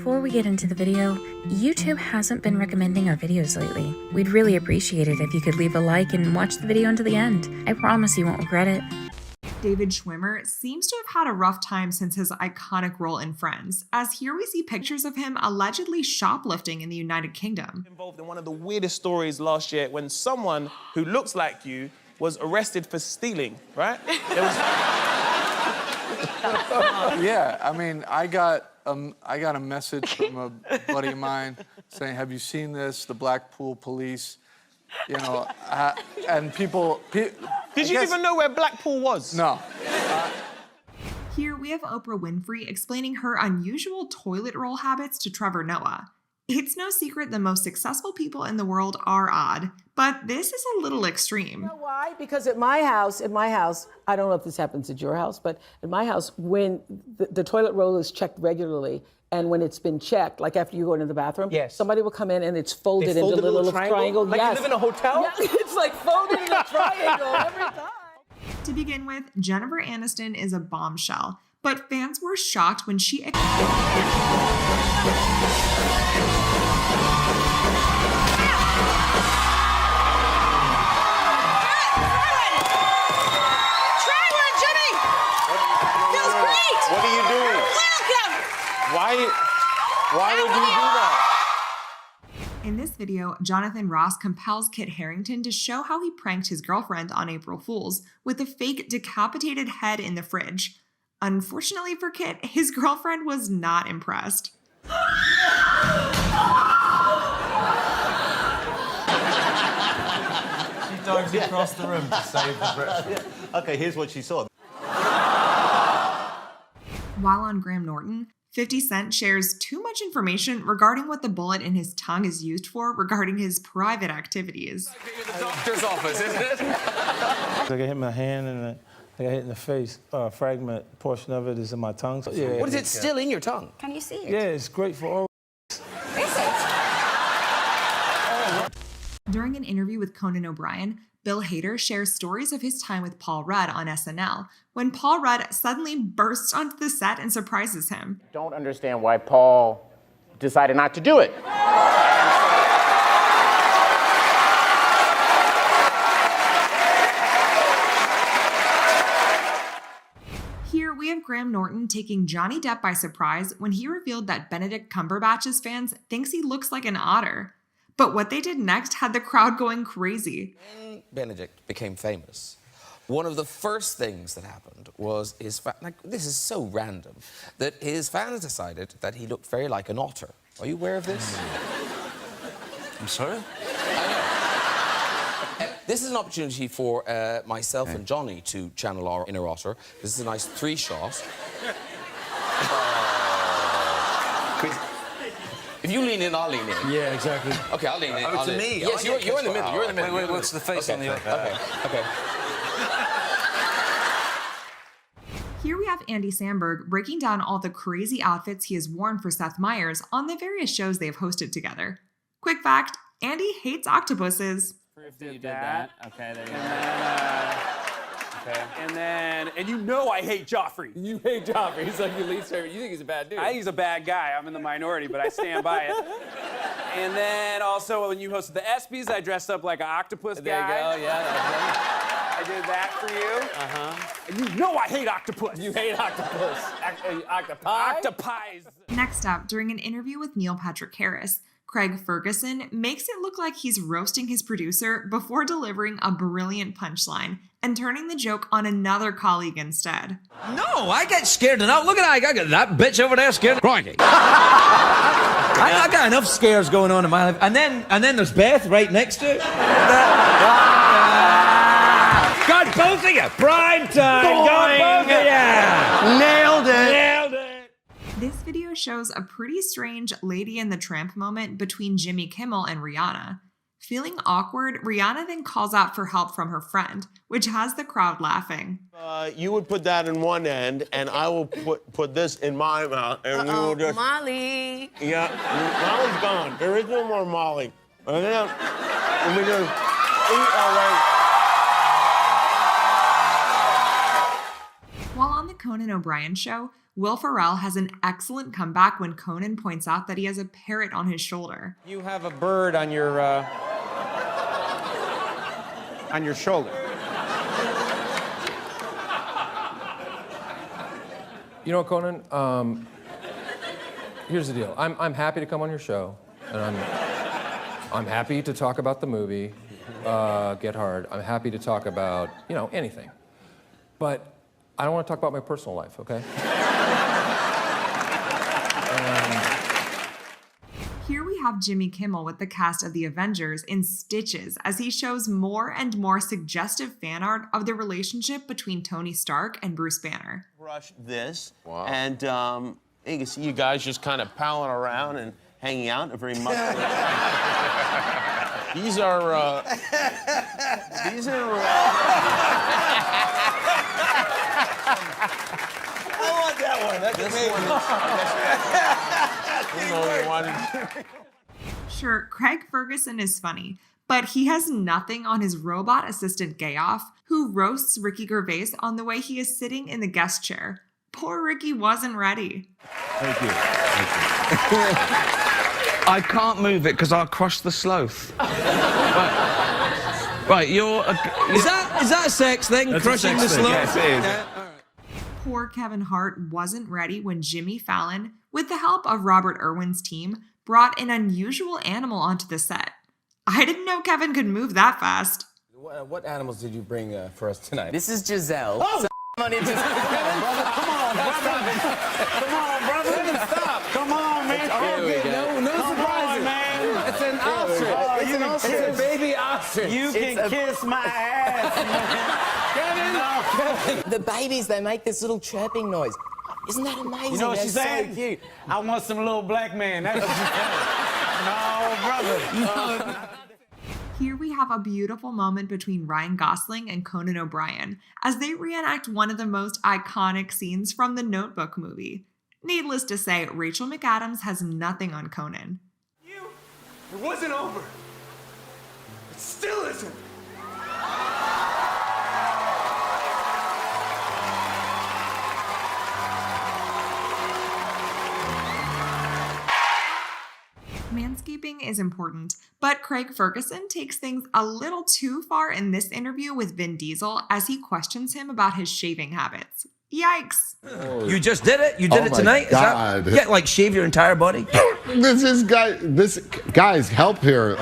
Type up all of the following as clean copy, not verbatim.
Before we get into the video, YouTube hasn't been recommending our videos lately. We'd really appreciate it if you could leave a like and watch the video until the end. I promise you won't regret it. David Schwimmer seems to have had a rough time since his iconic role in Friends, as here we see pictures of him allegedly shoplifting in the United Kingdom. Involved in one of the weirdest stories last year when someone who looks like you was arrested for stealing, right? There was... Yeah, I mean, I got a message from a buddy of mine saying, "Have you seen this? The Blackpool police, you know," and people. Did you even know where Blackpool was? No. Here we have Oprah Winfrey explaining her unusual toilet roll habits to Trevor Noah. It's no secret the most successful people in the world are odd, but this is a little extreme. You know why? Because at my house, I don't know if this happens at your house, but at my house, when the toilet roll is checked regularly, and when it's been checked, like after you go into the bathroom, yes, somebody will come in and it's folded into a little triangle. Like yes. you live in a hotel? Yeah, it's like folded in a triangle every time. To begin with, Jennifer Aniston is a bombshell, but fans were shocked when she What are you doing? Welcome! Why would you do that? In this video, Jonathan Ross compels Kit Harington to show how he pranked his girlfriend on April Fool's with a fake decapitated head in the fridge. Unfortunately for Kit, his girlfriend was not impressed. She dives across the room to save the breakfast. Okay, here's what she saw. While on Graham Norton, 50 Cent shares too much information regarding what the bullet in his tongue is used for regarding his private activities. The doctor's office, isn't it? I got hit in my hand and I got hit in the face. A fragment portion of it is in my tongue. So, yeah. What is it still in your tongue? Can you see it? Yeah, it's great for oral. During an interview with Conan O'Brien, Bill Hader shares stories of his time with Paul Rudd on SNL, when Paul Rudd suddenly bursts onto the set and surprises him. Don't understand why Paul decided not to do it. Here we have Graham Norton taking Johnny Depp by surprise when he revealed that Benedict Cumberbatch's fans thinks he looks like an otter. But what they did next had the crowd going crazy. When Benedict became famous, one of the first things that happened was this is so random, that his fans decided that he looked very like an otter. Are you aware of this? I'm sorry? This is an opportunity for myself and Johnny to channel our inner otter. This is a nice three-shot. If you lean in, I'll lean in. Yeah, exactly. Okay, I'll lean in. Oh, to me? Yes, you're in the middle. You're in the middle. Wait, what's the face on the other? Okay. Here we have Andy Samberg breaking down all the crazy outfits he has worn for Seth Meyers on the various shows they have hosted together. Quick fact, Andy hates octopuses. You did that. Okay, there you go. Okay. And you know I hate Joffrey. You hate Joffrey. He's like your least favorite. You think he's a bad dude. I think he's a bad guy. I'm in the minority, but I stand by it. And then also when you hosted the ESPYs, I dressed up like an octopus There guy. you go, yeah. I did that for you. And you know I hate octopus. You hate octopus. Octopi? Octopies. Next up, during an interview with Neil Patrick Harris, Craig Ferguson makes it look like he's roasting his producer before delivering a brilliant punchline and turning the joke on another colleague instead. No, I get scared enough. Look at that. I got that bitch over there scared. Crikey. I got enough scares going on in my life. And then there's Beth right next to it. Got both of you. Prime time. Got both of you. Nailed it. Nailed it. This video shows a pretty strange Lady and the Tramp moment between Jimmy Kimmel and Rihanna. Feeling awkward, Rihanna then calls out for help from her friend, which has the crowd laughing. You would put that in one end, and I will put this in my mouth, and we will just... Molly. Yeah, Molly's gone. There is no more Molly. And then we just eat our way. While on the Conan O'Brien show, Will Ferrell has an excellent comeback when Conan points out that he has a parrot on his shoulder. You have a bird on your shoulder. You know, Conan, here's the deal. I'm happy to come on your show, and I'm happy to talk about the movie, Get Hard. I'm happy to talk about, you know, anything. But I don't want to talk about my personal life, okay? Here we have Jimmy Kimmel with the cast of The Avengers in stitches as he shows more and more suggestive fan art of the relationship between Tony Stark and Bruce Banner. Brush this, and you can see you guys just kind of palling around and hanging out in a very muscular. These are. I want that one. That's amazing. Sure, Craig Ferguson is funny, but he has nothing on his robot assistant Gayoff, who roasts Ricky Gervais on the way he is sitting in the guest chair. Poor Ricky wasn't ready. Thank you. I can't move it because I'll crush the sloth. Right, you're... Is that a sex thing? That's Crushing a sex the thing. sloth? Yes, it is. Yeah. Poor Kevin Hart wasn't ready when Jimmy Fallon, with the help of Robert Irwin's team, brought an unusual animal onto the set. I didn't know Kevin could move that fast. What animals did you bring for us tonight? This is Giselle. Oh! Come on, brother. Stop! Come on, man. No surprises. Man. It's an ostrich. It's a baby ostrich. You can kiss my ass. Kevin. The babies, they make this little chirping noise. Isn't that amazing? You know what They're she's so saying? cute. I want some little black man. That's what she's saying. No, brother. Here we have a beautiful moment between Ryan Gosling and Conan O'Brien as they reenact one of the most iconic scenes from the Notebook movie. Needless to say, Rachel McAdams has nothing on Conan. It wasn't over. It still isn't. Manscaping is important, but Craig Ferguson takes things a little too far in this interview with Vin Diesel as he questions him about his shaving habits. Yikes. You just did it? You did it tonight? Is God. that, yeah, like shave your entire body? This guy's help here.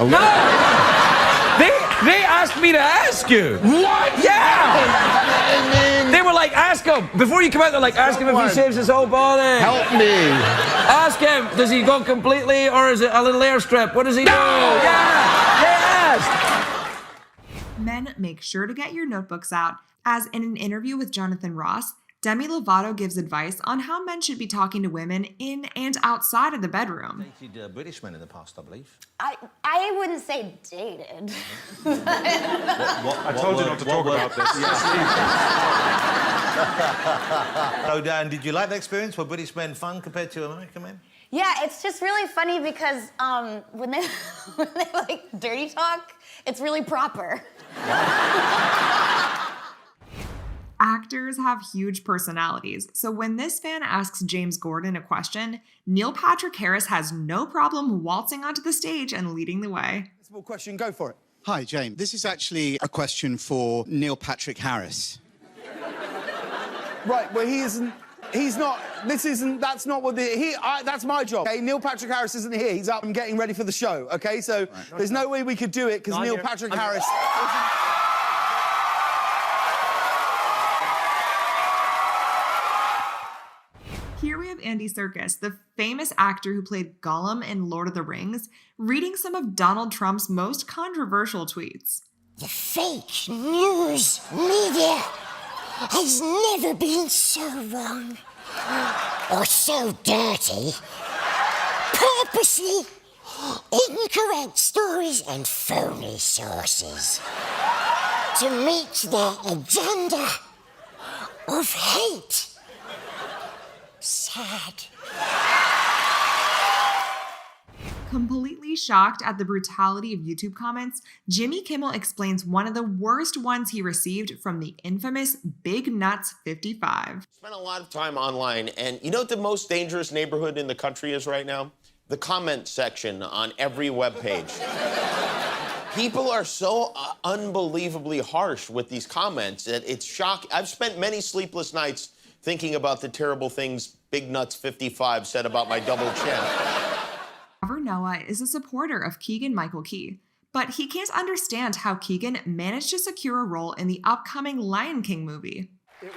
They asked me to ask you. What? Yeah. They were like, ask him. Before you come out, they're like, ask him if he shaves his whole body. Help me. Ask him, does he go completely or is it a little airstrip? What does he do? Yeah. Yes. Men, make sure to get your notebooks out, as in an interview with Jonathan Ross, Demi Lovato gives advice on how men should be talking to women in and outside of the bedroom. Dated British men in the past, I believe. I wouldn't say dated. I told you not to talk about this. So, Dan, did you like the experience? Were British men fun compared to American men? Yeah, it's just really funny because when they like dirty talk, it's really proper. Actors have huge personalities, so when this fan asks James Gordon a question, Neil Patrick Harris has no problem waltzing onto the stage and leading the way. Simple question, go for it. Hi, James. This is actually a question for Neil Patrick Harris. Right, well, he's not, that's not what that's my job, okay? Neil Patrick Harris isn't here, he's up and getting ready for the show, okay? So there's no way we could do it, because Neil Patrick Harris... Here we have Andy Serkis, the famous actor who played Gollum in Lord of the Rings, reading some of Donald Trump's most controversial tweets. The fake news media has never been so wrong or so dirty. Purposely incorrect stories and phony sources to meet their agenda of hate. Sad. Completely shocked at the brutality of YouTube comments, Jimmy Kimmel explains one of the worst ones he received from the infamous Big Nuts 55. Spent a lot of time online, and you know what the most dangerous neighborhood in the country is right now? The comment section on every webpage. People are so unbelievably harsh with these comments that it's shocking. I've spent many sleepless nights thinking about the terrible things Big Nuts 55 said about my double chin. Noah is a supporter of Keegan-Michael Key, but he can't understand how Keegan managed to secure a role in the upcoming Lion King movie. It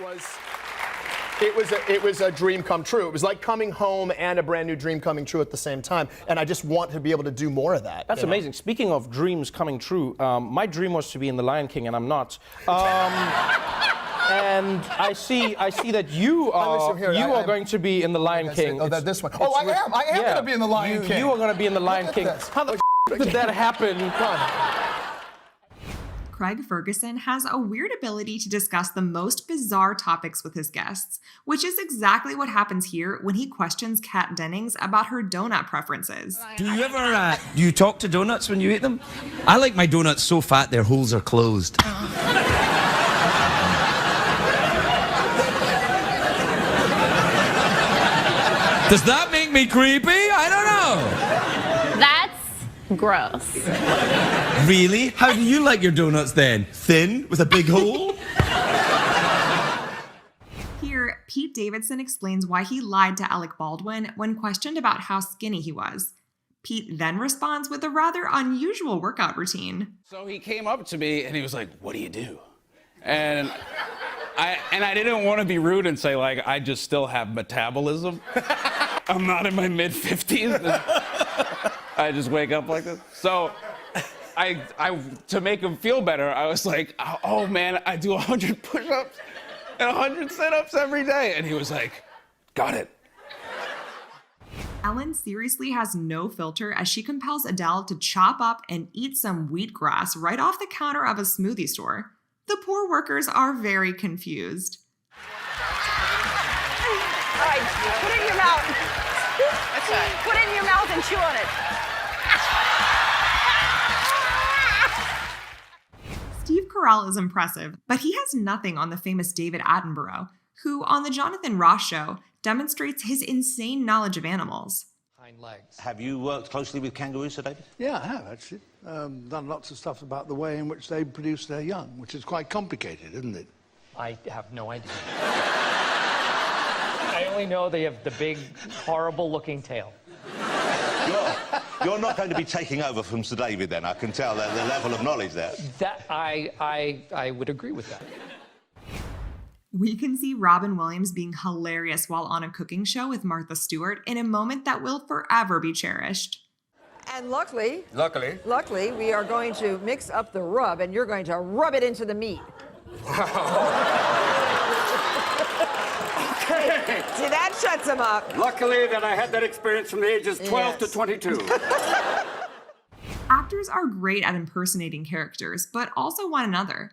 was a dream come true. It was like coming home and a brand new dream coming true at the same time. And I just want to be able to do more of that. That's amazing. Speaking of dreams coming true, my dream was to be in The Lion King, and I'm not. And I see that you are going to be in The Lion King. Oh, this one. Oh, I am going to be in The Lion King. You are going to be in The Lion King. How the did that happen? Craig Ferguson has a weird ability to discuss the most bizarre topics with his guests, which is exactly what happens here when he questions Kat Dennings about her donut preferences. Do you ever, do you talk to donuts when you eat them? I like my donuts so fat their holes are closed. Does that make me creepy? I don't know. That's gross. Really? How do you like your donuts then? Thin with a big hole? Here, Pete Davidson explains why he lied to Alec Baldwin when questioned about how skinny he was. Pete then responds with a rather unusual workout routine. So he came up to me and he was like, "What do you do?" And I didn't want to be rude and say, like, I just still have metabolism. I'm not in my mid-50s. I just wake up like this. So to make him feel better, I was like, "Oh man, I do 100 push-ups and 100 sit-ups every day." And he was like, "Got it." Ellen seriously has no filter as she compels Adele to chop up and eat some wheatgrass right off the counter of a smoothie store. The poor workers are very confused. All right, put it in your mouth. That's right. Put it in your mouth and chew on it. Steve Carell is impressive, but he has nothing on the famous David Attenborough, who, on the Jonathan Ross Show, demonstrates his insane knowledge of animals. Have you worked closely with kangaroos, Sir David? Yeah, I have actually. Done lots of stuff about the way in which they produce their young, which is quite complicated, isn't it? I have no idea. I only know they have the big, horrible-looking tail. You're not going to be taking over from Sir David then. I can tell that the level of knowledge there. That I would agree with that. We can see Robin Williams being hilarious while on a cooking show with Martha Stewart in a moment that will forever be cherished. And luckily, Luckily, we are going to mix up the rub, and you're going to rub it into the meat. Okay. See, that shuts him up. Luckily that I had that experience from the ages 12 to 22. Actors are great at impersonating characters, but also one another.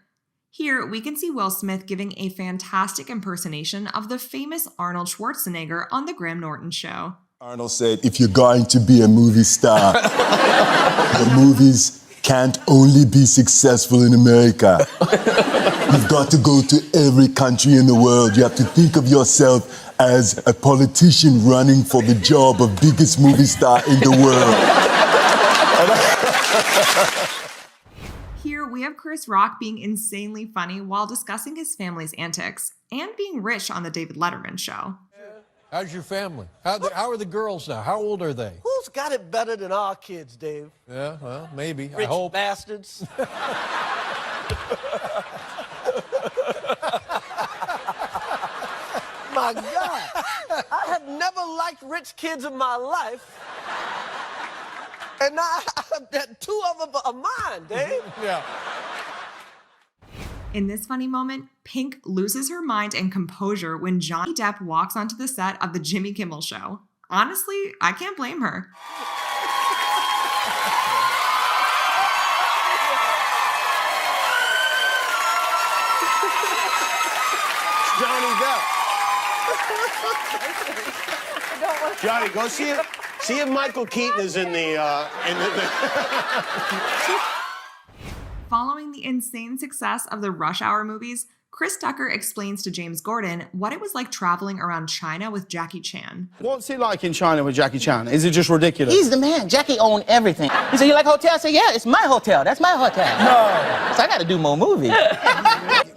Here, we can see Will Smith giving a fantastic impersonation of the famous Arnold Schwarzenegger on The Graham Norton Show. Arnold said, if you're going to be a movie star, the movies can't only be successful in America. You've got to go to every country in the world. You have to think of yourself as a politician running for the job of biggest movie star in the world. Here, we have Chris Rock being insanely funny while discussing his family's antics and being rich on the David Letterman Show. How's your family? How are the girls now? How old are they? Who's got it better than our kids, Dave? Yeah, well, maybe. Rich I hope. bastards. My God, I have never liked rich kids in my life. And now two of them are mine, Dave. Yeah. In this funny moment, Pink loses her mind and composure when Johnny Depp walks onto the set of the Jimmy Kimmel Show. Honestly, I can't blame her. Johnny Depp. Johnny, go see See if Michael Keaton is in the Following the insane success of the Rush Hour movies, Chris Tucker explains to James Gordon what it was like traveling around China with Jackie Chan. What's it like in China with Jackie Chan? Is it just ridiculous? He's the man. Jackie owned everything. He said, "You like hotel?" I said, "Yeah, it's my hotel. That's my hotel." No. So I got to do more movies.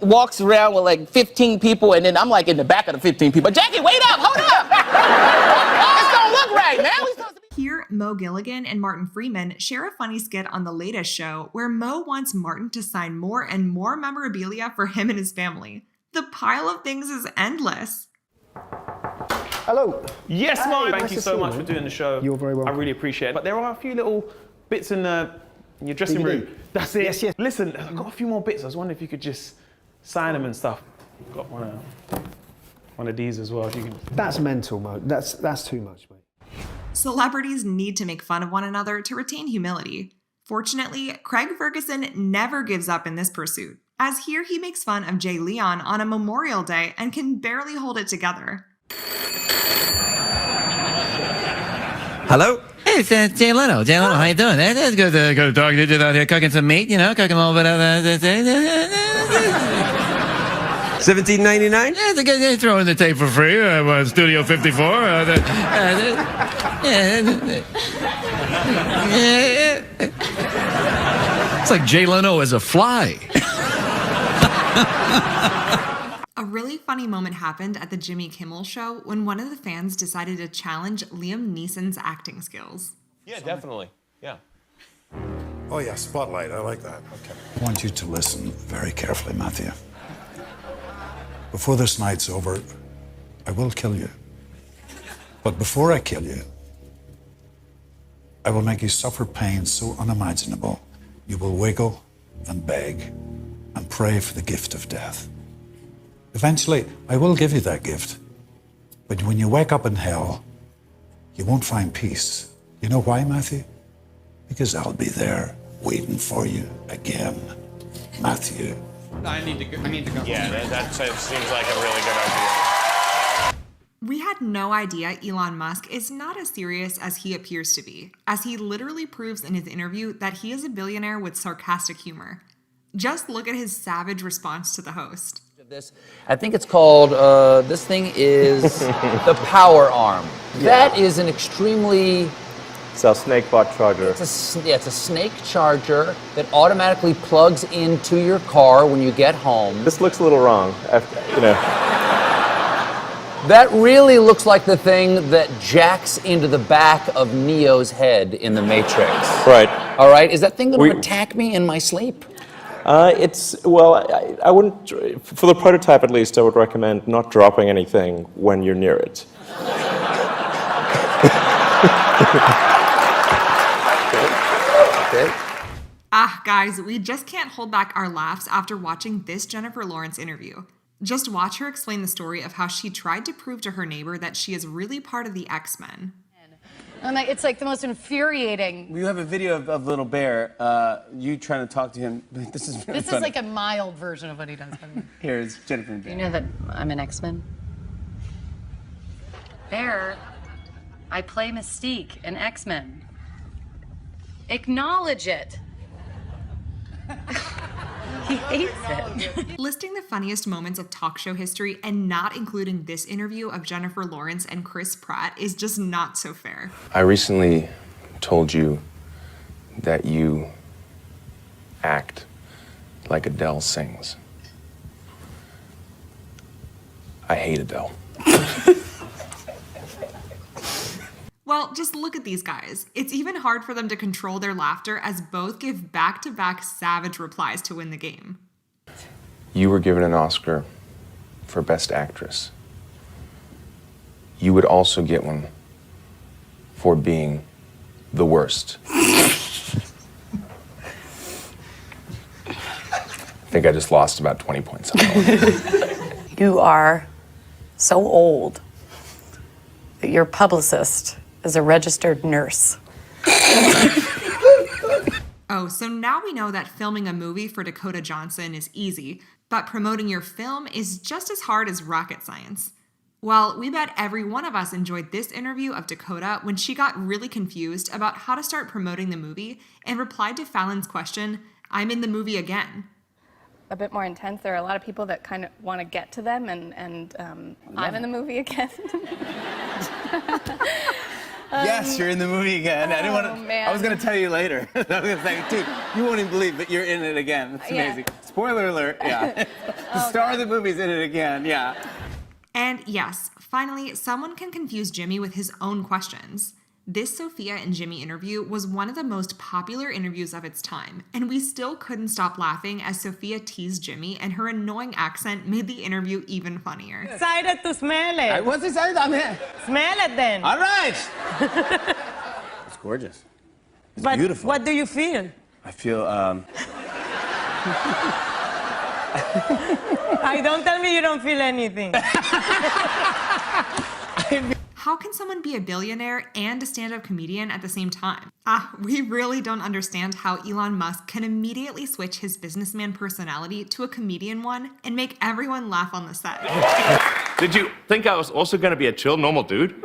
Walks around with like 15 people, and then I'm like in the back of the 15 people. Jackie, wait up, hold up. This don't look right, man. We supposed to be... Here, Mo Gilligan and Martin Freeman share a funny skit on the latest show where Mo wants Martin to sign more and more memorabilia for him and his family. The pile of things is endless. Hello. Yes, Mo. Hey, Thank nice you to so see much you, for man. doing the show. You're very welcome. I really appreciate it. But there are a few little bits in your dressing DVD. room. That's it. Yes, yes. Listen, I've got a few more bits. I was wondering if you could just sign them and stuff. Got one of these as well. If you can. That's mental, Mo. That's too much, mate. Celebrities need to make fun of one another to retain humility. Fortunately, Craig Ferguson never gives up in this pursuit, as here he makes fun of Jay Leon on a Memorial Day and can barely hold it together. Hello? Hey, it's Jay Leno. Jay Leno, how you doing? It's good to talk to you out here cooking some meat, cooking a little bit of $17.99? Yeah, they throw in the tape for free. Studio 54. It's like Jay Leno as a fly. A really funny moment happened at the Jimmy Kimmel show when one of the fans decided to challenge Liam Neeson's acting skills. Yeah, definitely. Yeah. Oh, yeah, spotlight. I like that. Okay. I want you to listen very carefully, Matthew. Before this night's over, I will kill you. But before I kill you, I will make you suffer pain so unimaginable, you will wiggle and beg and pray for the gift of death. Eventually, I will give you that gift. But when you wake up in hell, you won't find peace. You know why, Matthew? Because I'll be there waiting for you again, Matthew. I need to go. Yeah, that seems like a really good idea. We had no idea Elon Musk is not as serious as he appears to be, as he literally proves in his interview that he is a billionaire with sarcastic humor. Just look at his savage response to the host. I think it's called, this thing is the power arm. Yeah. That is an extremely... It's a snake bot charger. It's a snake charger that automatically plugs into your car when you get home. This looks a little wrong, That really looks like the thing that jacks into the back of Neo's head in The Matrix. Right. All right, is that thing going to attack me in my sleep? I wouldn't, for the prototype at least, I would recommend not dropping anything when you're near it. Okay. Ah, guys, we just can't hold back our laughs after watching this Jennifer Lawrence interview. Just watch her explain the story of how she tried to prove to her neighbor that she is really part of the X-Men. And it's like the most infuriating. You have a video of Little Bear, you trying to talk to him. This is really This funny. is like a mild version of what he does. Here's Jennifer and Do Bear. you know that I'm an X-Men? Bear, I play Mystique, an X-Men. Acknowledge it. He hates it. Listing the funniest moments of talk show history and not including this interview of Jennifer Lawrence and Chris Pratt is just not so fair. I recently told you that you act like Adele sings. I hate Adele. Well, just look at these guys. It's even hard for them to control their laughter as both give back-to-back savage replies to win the game. You were given an Oscar for Best Actress. You would also get one for being the worst. I think I just lost about 20 points. You are so old that your publicist is a registered nurse. Oh, so now we know that filming a movie for Dakota Johnson is easy, but promoting your film is just as hard as rocket science. Well, we bet every one of us enjoyed this interview of Dakota when she got really confused about how to start promoting the movie and replied to Fallon's question, "I'm in the movie again." A bit more intense. There are a lot of people that kind of want to get to them, and I'm in the movie again. Yes, you're in the movie again. I didn't want to. Man. I was going to tell you later. I was going to say, dude, you won't even believe, but you're in it again. It's amazing. Yeah. Spoiler alert. Yeah. The star of the movie's in it again. Yeah. And yes, finally, someone can confuse Jimmy with his own questions. This Sophia and Jimmy interview was one of the most popular interviews of its time, and we still couldn't stop laughing as Sophia teased Jimmy, and her annoying accent made the interview even funnier. Excited to smell it. I was excited. I'm here. Smell it then. All right. It's gorgeous. It's beautiful. What do you feel? I feel, Don't tell me you don't feel anything. How can someone be a billionaire and a stand-up comedian at the same time? We really don't understand how Elon Musk can immediately switch his businessman personality to a comedian one and make everyone laugh on the set. Did you think I was also gonna be a chill, normal dude?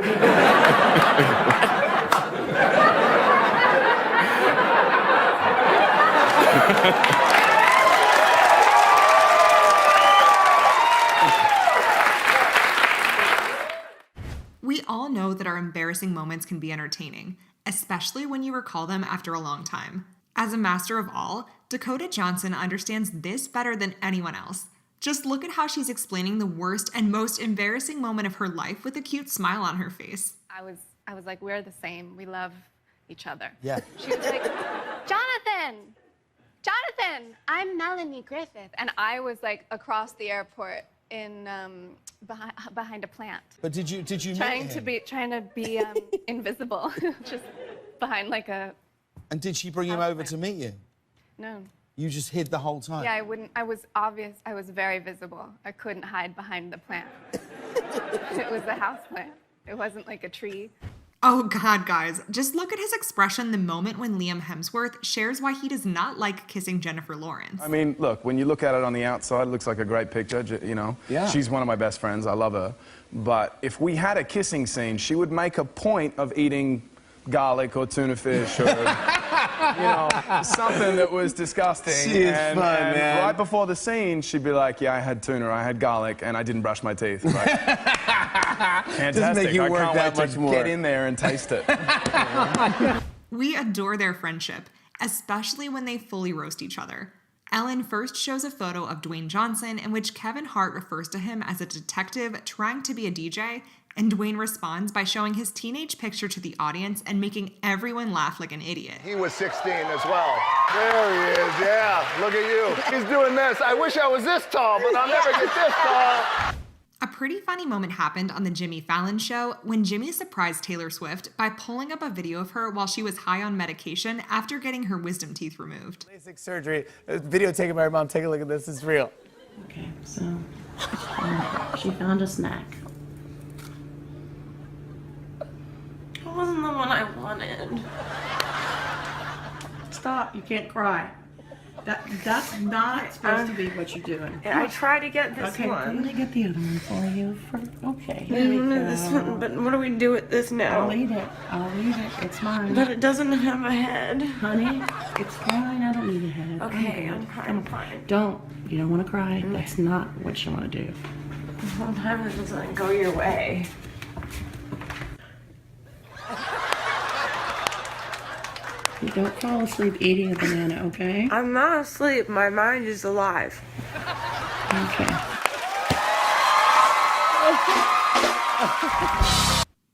We all know that our embarrassing moments can be entertaining, especially when you recall them after a long time. As a master of all, Dakota Johnson understands this better than anyone else. Just look at how she's explaining the worst and most embarrassing moment of her life with a cute smile on her face. I was like, we're the same. We love each other. Yeah. She was like, Jonathan, I'm Melanie Griffith. And I was like across the airport in behind a plant. But did you trying to be invisible, just behind like a. And did she bring him over to meet you? No. You just hid the whole time? Yeah, I wouldn't. I was obvious. I was very visible. I couldn't hide behind the plant. It was a house plant. It wasn't like a tree. Oh God, guys, just look at his expression the moment when Liam Hemsworth shares why he does not like kissing Jennifer Lawrence. I mean, look, when you look at it on the outside, it looks like a great picture, you know? Yeah. She's one of my best friends, I love her. But if we had a kissing scene, she would make a point of eating garlic or tuna fish or, something that was disgusting. She's fun, man. Right before the scene, she'd be like, yeah, I had tuna, I had garlic, and I didn't brush my teeth. Like, fantastic. Doesn't make you work I can't that wait much to more. get in there and taste it. We adore their friendship, especially when they fully roast each other. Ellen first shows a photo of Dwayne Johnson in which Kevin Hart refers to him as a detective trying to be a DJ, and Dwayne responds by showing his teenage picture to the audience and making everyone laugh like an idiot. He was 16 as well. There he is, yeah. Look at you. He's doing this. I wish I was this tall, but I'll never get this tall. A pretty funny moment happened on the Jimmy Fallon show when Jimmy surprised Taylor Swift by pulling up a video of her while she was high on medication after getting her wisdom teeth removed. Basic surgery. Video taken by her mom. Take a look at this. It's real. Okay, so she found a snack. It wasn't the one I wanted. Stop, you can't cry. That's not supposed to be what you're doing. I tried to get this okay, one. I'm gonna get the other one for you. Okay, I here we wanted go. this one, but what do we do with this now? I'll eat it. It's mine. But it doesn't have a head. Honey, it's fine. I don't need a head. Okay, I'm I'm fine. You don't want to cry. That's not what you want to do. Sometimes it doesn't go your way. You don't fall asleep eating a banana, okay? I'm not asleep. My mind is alive. Okay.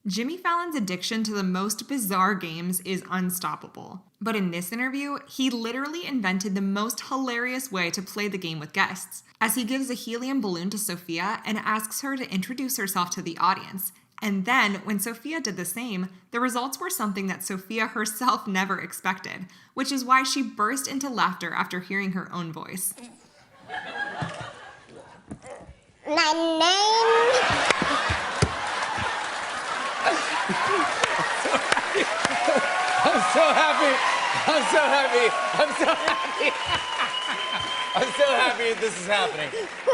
Jimmy Fallon's addiction to the most bizarre games is unstoppable. But in this interview, he literally invented the most hilarious way to play the game with guests, as he gives a helium balloon to Sophia and asks her to introduce herself to the audience. And then, when Sophia did the same, the results were something that Sophia herself never expected, which is why she burst into laughter after hearing her own voice. My name... I'm so happy. I'm so happy. I'm so happy. I'm so happy this is happening.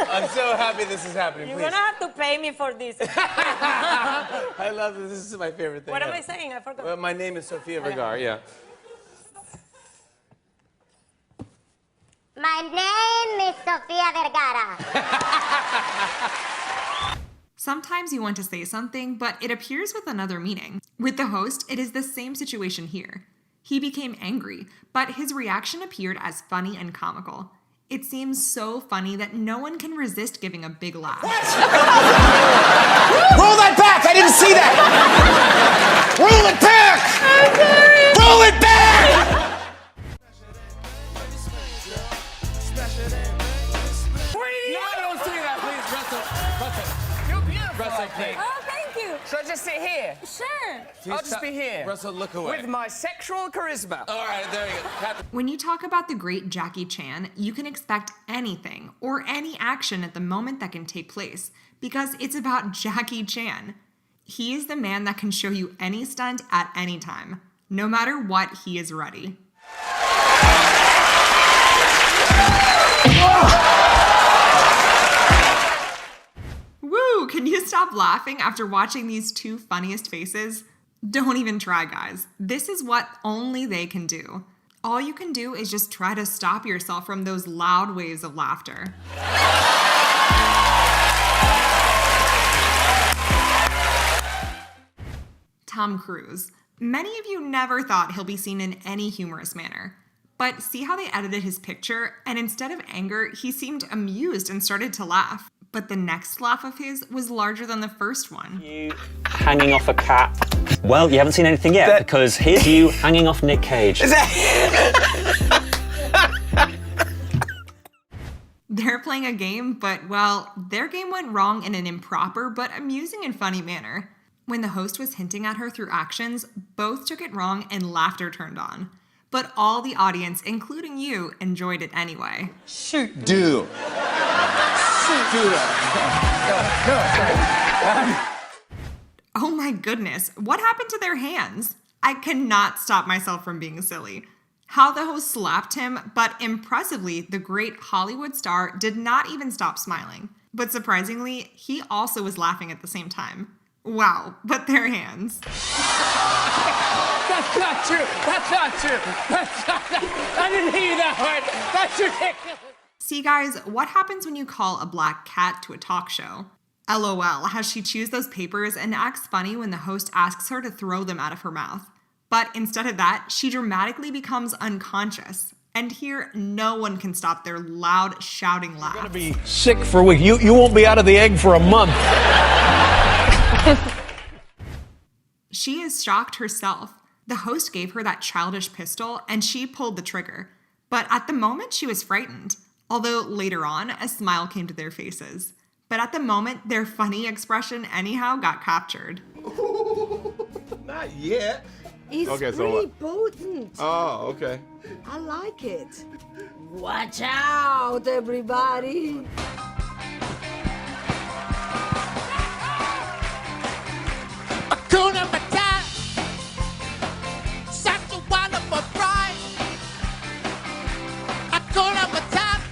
I'm so happy this is happening. You're Please. gonna have to pay me for this. I love this. This is my favorite thing. What am ever. I saying? I forgot. Well, my name is Sofia Vergara, yeah. My name is Sofia Vergara. Sometimes you want to say something, but it appears with another meaning. With the host, it is the same situation here. He became angry, but his reaction appeared as funny and comical. It seems so funny that no one can resist giving a big laugh. Roll that back! I didn't see that! Roll it back! I'm sorry! Roll it back! No, don't say that, please, Russell. You're beautiful. Russell, please. Oh, thank you. Should I just sit here? Sure. I'll just be here. Russell, look away. With my sexual charisma. All right, there you go. When you talk about the great Jackie Chan, you can expect anything or any action at the moment that can take place because it's about Jackie Chan. He is the man that can show you any stunt at any time. No matter what, he is ready. Woo! Can you stop laughing after watching these two funniest faces? Don't even try, guys. This is what only they can do. All you can do is just try to stop yourself from those loud waves of laughter. Tom Cruise. Many of you never thought he'll be seen in any humorous manner. But see how they edited his picture, and instead of anger, he seemed amused and started to laugh. But the next laugh of his was larger than the first one. You hanging off a cat. Well, you haven't seen anything yet, because here's you hanging off Nick Cage. They're playing a game, but, well, their game went wrong in an improper but amusing and funny manner. When the host was hinting at her through actions, both took it wrong and laughter turned on. But all the audience, including you, enjoyed it anyway. Shoot. Do. Oh my goodness, what happened to their hands? I cannot stop myself from being silly. How the host slapped him, but impressively, the great Hollywood star did not even stop smiling. But surprisingly, he also was laughing at the same time. Wow, but their hands. That's not true. That's not true. That's not. I didn't hear you that hard. That's ridiculous. See, guys, what happens when you call a black cat to a talk show? LOL, how she chews those papers and acts funny when the host asks her to throw them out of her mouth. But instead of that, she dramatically becomes unconscious. And here, no one can stop their loud, shouting laugh. You're gonna be sick for a week. You won't be out of the egg for a month. She is shocked herself. The host gave her that childish pistol, and she pulled the trigger. But at the moment, she was frightened. Although later on, a smile came to their faces. But at the moment, their funny expression anyhow got captured. Not yet. It's Okay, so pretty what? potent. Oh, okay. I like it. Watch out, everybody. Hakuna Matata. Such a wonderful prize. Hakuna Matata.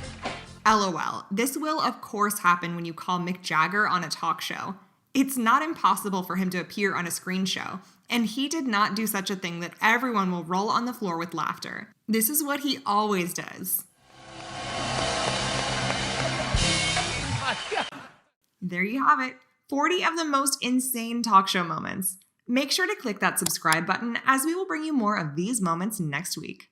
LOL. This will, of course, happen when you call Mick Jagger on a talk show. It's not impossible for him to appear on a screen show, and he did not do such a thing that everyone will roll on the floor with laughter. This is what he always does. There you have it. 40 of the most insane talk show moments. Make sure to click that subscribe button as we will bring you more of these moments next week.